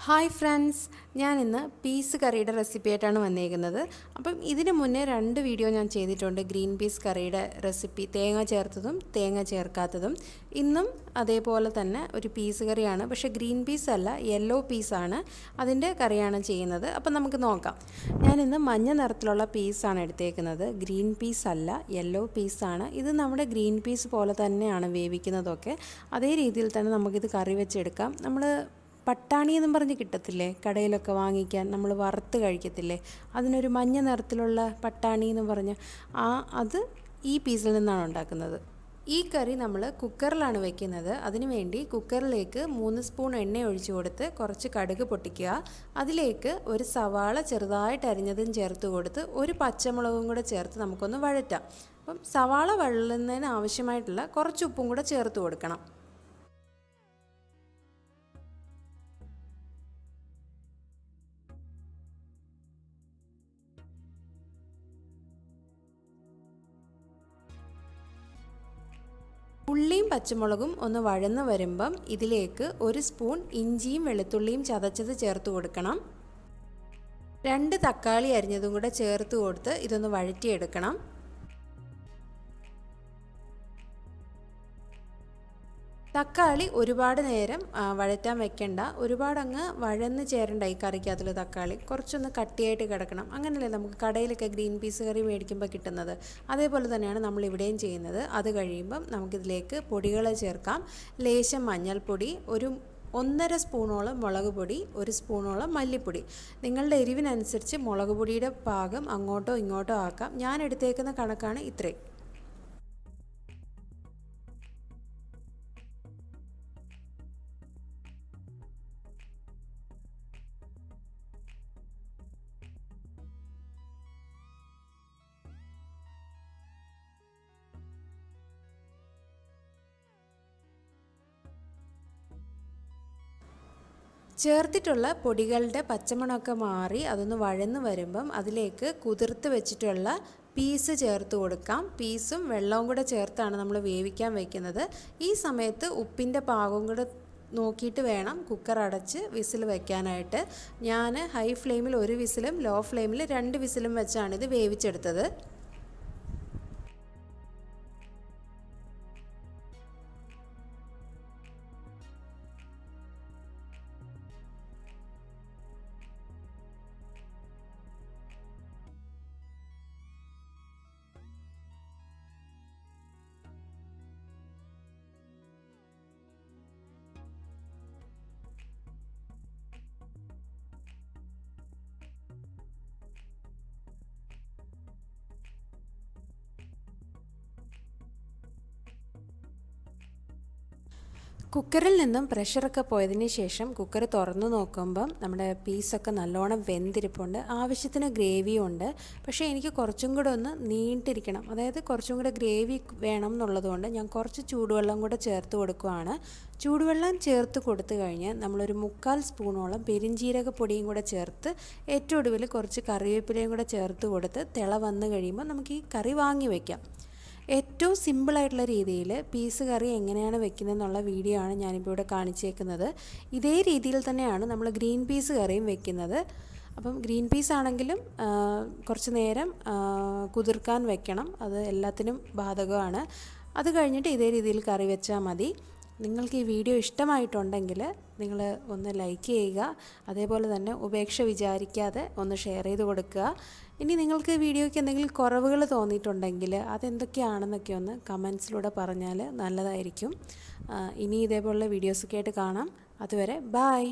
Hi friends, ഞാനിന്ന് piece കറിയുടെ recipe ആയിട്ടാണ് വന്നിരിക്കുന്നത്. അപ്പം ഇതിന് മുന്നേ 2 വീഡിയോ ഞാൻ ചെയ്തിട്ടുണ്ട്. ഗ്രീൻ പീസ് കറിയുടെ റെസിപ്പി, തേങ്ങ ചേർത്തതും തേങ്ങ ചേർക്കാത്തതും. ഇന്നും അതേപോലെ തന്നെ ഒരു പീസ് കറിയാണ്, പക്ഷേ ഗ്രീൻ പീസ് അല്ല, യെല്ലോ പീസാണ്. അതിൻ്റെ കറിയാണ് ചെയ്യുന്നത്. അപ്പം നമുക്ക് നോക്കാം. ഞാനിന്ന് മഞ്ഞ നിറത്തിലുള്ള പീസാണ് എടുത്തേക്കുന്നത്. ഗ്രീൻ പീസ് അല്ല, യെല്ലോ പീസാണ്. ഇത് നമ്മുടെ ഗ്രീൻ പീസ് പോലെ തന്നെയാണ് വേവിക്കുന്നതൊക്കെ. അതേ രീതിയിൽ തന്നെ നമുക്കിത് കറി വെച്ചെടുക്കാം. നമ്മൾ പട്ടാണി എന്നും പറഞ്ഞ് കിട്ടത്തില്ലേ കടയിലൊക്കെ വാങ്ങിക്കാൻ, നമ്മൾ വറുത്ത് കഴിക്കത്തില്ലേ, അതിനൊരു മഞ്ഞ നിറത്തിലുള്ള പട്ടാണി എന്ന് പറഞ്ഞ് അത് ഈ പീസിൽ നിന്നാണ് ഉണ്ടാക്കുന്നത്. ഈ കറി നമ്മൾ കുക്കറിലാണ് വെക്കുന്നത്. അതിനുവേണ്ടി കുക്കറിലേക്ക് 3 സ്പൂൺ എണ്ണ ഒഴിച്ചു കൊടുത്ത് കുറച്ച് കടുക് പൊട്ടിക്കുക. അതിലേക്ക് ഒരു സവാള ചെറുതായിട്ട് അരിഞ്ഞതും ചേർത്ത് കൊടുത്ത് ഒരു പച്ചമുളകും കൂടെ ചേർത്ത് നമുക്കൊന്ന് വഴറ്റാം. അപ്പം സവാള വഴലുന്നതിന് ആവശ്യമായിട്ടുള്ള കുറച്ച് ഉപ്പും കൂടെ ചേർത്ത് കൊടുക്കണം. ഉള്ളിയും പച്ചമുളകും ഒന്ന് വഴന്ന് വരുമ്പം ഇതിലേക്ക് 1 സ്പൂൺ ഇഞ്ചിയും വെളുത്തുള്ളിയും ചതച്ചത് ചേർത്ത് കൊടുക്കണം. 2 തക്കാളി അരിഞ്ഞതും കൂടെ ചേർത്ത് കൊടുത്ത് ഇതൊന്ന് വഴറ്റിയെടുക്കണം. തക്കാളി ഒരുപാട് നേരം വഴറ്റാൻ വെക്കണ്ട. ഒരുപാടങ്ങ് വഴന്ന് ചേരണ്ട ഈ കറിക്കകത്തുള്ള തക്കാളി. കുറച്ചൊന്ന് കട്ടിയായിട്ട് കിടക്കണം. അങ്ങനെയല്ലേ നമുക്ക് കടയിലൊക്കെ ഗ്രീൻ പീസ് കറി മേടിക്കുമ്പോൾ കിട്ടുന്നത്. അതേപോലെ തന്നെയാണ് നമ്മളിവിടെയും ചെയ്യുന്നത്. അത് കഴിയുമ്പം നമുക്കിതിലേക്ക് പൊടികൾ ചേർക്കാം. ലേശം മഞ്ഞൾപ്പൊടി, ഒരു 1.5 സ്പൂണോളം മുളക് പൊടി, 1 സ്പൂണോളം മല്ലിപ്പൊടി. നിങ്ങളുടെ എരിവിനനുസരിച്ച് മുളക് പൊടിയുടെ പാകം അങ്ങോട്ടോ ഇങ്ങോട്ടോ ആക്കാം. ഞാൻ എടുത്തേക്കുന്ന കണക്കാണ് ഇത്രയും. ചേർത്തിട്ടുള്ള പൊടികളുടെ പച്ചമണമൊക്കെ മാറി അതൊന്ന് വഴന്ന് വരുമ്പം അതിലേക്ക് കുതിർത്ത് വെച്ചിട്ടുള്ള പീസ് ചേർത്ത് കൊടുക്കാം. പീസും വെള്ളവും കൂടെ ചേർത്താണ് നമ്മൾ വേവിക്കാൻ വയ്ക്കുന്നത്. ഈ സമയത്ത് ഉപ്പിൻ്റെ പാകവും കൂടെ നോക്കിയിട്ട് വേണം കുക്കർ അടച്ച് വിസിൽ വയ്ക്കാനായിട്ട്. ഞാൻ ഹൈ ഫ്ലെയിമിൽ 1 വിസിലും ലോ ഫ്ലെയിമിൽ 2 വിസിലും വെച്ചാണ് ഇത് വേവിച്ചെടുത്തത്. കുക്കറിൽ നിന്നും പ്രഷറൊക്കെ പോയതിന് ശേഷം കുക്കർ തുറന്നു നോക്കുമ്പം നമ്മുടെ പീസൊക്കെ നല്ലോണം വെന്തിരിപ്പുണ്ട്. ആവശ്യത്തിന് ഗ്രേവിയും ഉണ്ട്. പക്ഷേ എനിക്ക് കുറച്ചും കൂടെ ഒന്ന് നീണ്ടിരിക്കണം, അതായത് കുറച്ചും കൂടെ ഗ്രേവി വേണം എന്നുള്ളതുകൊണ്ട് ഞാൻ കുറച്ച് ചൂടുവെള്ളം കൂടെ ചേർത്ത് കൊടുക്കുകയാണ്. ചൂടുവെള്ളം ചേർത്ത് കൊടുത്തു കഴിഞ്ഞ് നമ്മളൊരു 3/4 സ്പൂണോളം പെരിഞ്ജീരകപ്പൊടിയും കൂടെ ചേർത്ത് ഏറ്റവും ഒടുവിൽ കുറച്ച് കറിവേപ്പിലയും കൂടെ ചേർത്ത് കൊടുത്ത് തിള വന്നു കഴിയുമ്പോൾ നമുക്ക് ഈ കറി വാങ്ങി വയ്ക്കാം. ഏറ്റവും സിമ്പിളായിട്ടുള്ള രീതിയിൽ പീസ് കറി എങ്ങനെയാണ് വെക്കുന്നതെന്നുള്ള വീഡിയോ ആണ് ഞാനിപ്പോൾ ഇവിടെ കാണിച്ചേക്കുന്നത്. ഇതേ രീതിയിൽ തന്നെയാണ് നമ്മൾ ഗ്രീൻ പീസ് കറിയും വെക്കുന്നത്. അപ്പം ഗ്രീൻ പീസ് ആണെങ്കിലും കുറച്ച് നേരം കുതിർക്കാൻ വെക്കണം. അത് എല്ലാത്തിനും ബാധകമാണ്. അത് കഴിഞ്ഞിട്ട് ഇതേ രീതിയിൽ കറി വെച്ചാൽ മതി. നിങ്ങൾക്ക് ഈ വീഡിയോ ഇഷ്ടമായിട്ടുണ്ടെങ്കിൽ നിങ്ങൾ ഒന്ന് ലൈക്ക് ചെയ്യുക. അതേപോലെ തന്നെ ഉപേക്ഷ വിചാരിക്കാതെ ഒന്ന് ഷെയർ ചെയ്ത് കൊടുക്കുക. ഇനി നിങ്ങൾക്ക് വീഡിയോയ്ക്ക് എന്തെങ്കിലും കുറവുകൾ തോന്നിയിട്ടുണ്ടെങ്കിൽ അതെന്തൊക്കെയാണെന്നൊക്കെ ഒന്ന് കമൻസിലൂടെ പറഞ്ഞാൽ നല്ലതായിരിക്കും. ഇനി ഇതേപോലുള്ള വീഡിയോസൊക്കെ ആയിട്ട് കാണാം. അതുവരെ ബായ്.